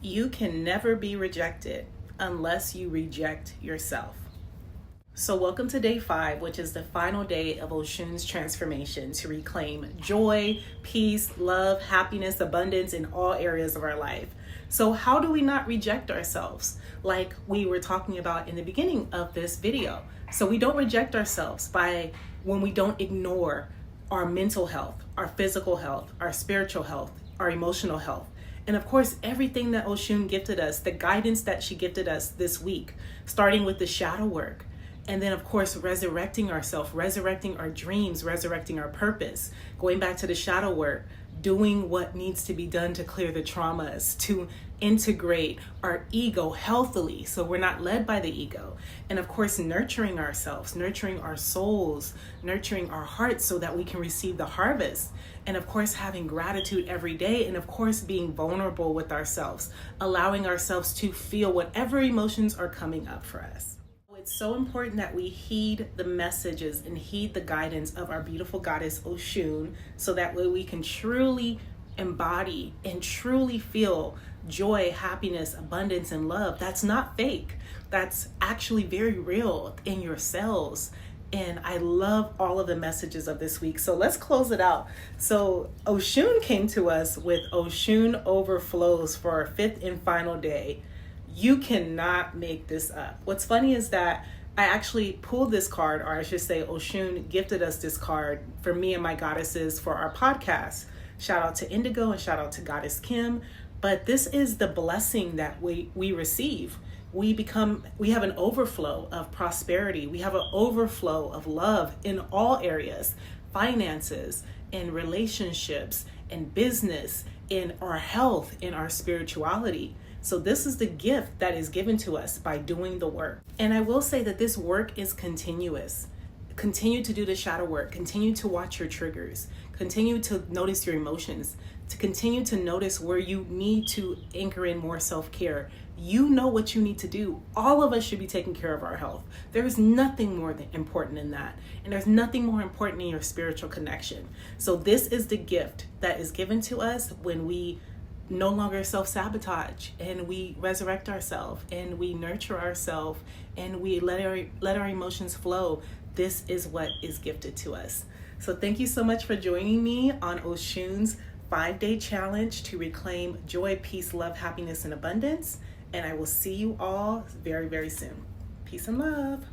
You can never be rejected unless you reject yourself. So welcome to day 5, which is the final day of Oshun's transformation to reclaim joy, peace, love, happiness, abundance in all areas of our life. So how do we not reject ourselves? Like we were talking about in the beginning of this video. So we don't reject ourselves when we don't ignore our mental health, our physical health, our spiritual health, our emotional health. And of course, everything that Oshun gifted us, the guidance that she gifted us this week, starting with the shadow work. And then, of course, resurrecting ourselves, resurrecting our dreams, resurrecting our purpose, going back to the shadow work, doing what needs to be done to clear the traumas, to integrate our ego healthily so we're not led by the ego. And of course, nurturing ourselves, nurturing our souls, nurturing our hearts so that we can receive the harvest. And of course, having gratitude every day. And of course, being vulnerable with ourselves, allowing ourselves to feel whatever emotions are coming up for us. It's so important that we heed the messages and heed the guidance of our beautiful goddess Oshun so that way we can truly embody and truly feel joy, happiness, abundance, and love. That's not fake. That's actually very real in your cells. And I love all of the messages of this week. So let's close it out. So Oshun came to us with Oshun Overflows for our 5th and final day. You cannot make this up. What's funny is that I actually pulled this card, or I should say Oshun gifted us this card for me and my goddesses for our podcast. Shout out to Indigo and shout out to Goddess Kim. But this is the blessing that we receive. We have an overflow of prosperity. We have an overflow of love in all areas, finances, in relationships, in business, in our health, in our spirituality. So this is the gift that is given to us by doing the work. And I will say that this work is continuous. Continue to do the shadow work. Continue to watch your triggers. Continue to notice your emotions. To continue to notice where you need to anchor in more self-care. You know what you need to do. All of us should be taking care of our health. There is nothing more important than that. And there's nothing more important in your spiritual connection. So this is the gift that is given to us when we no longer self-sabotage and we resurrect ourselves and we nurture ourselves and we let our emotions flow. This is what is gifted to us. So thank you so much for joining me on Oshun's 5-day challenge to reclaim joy, peace, love, happiness, and abundance. And I will see you all very, very soon. Peace and love.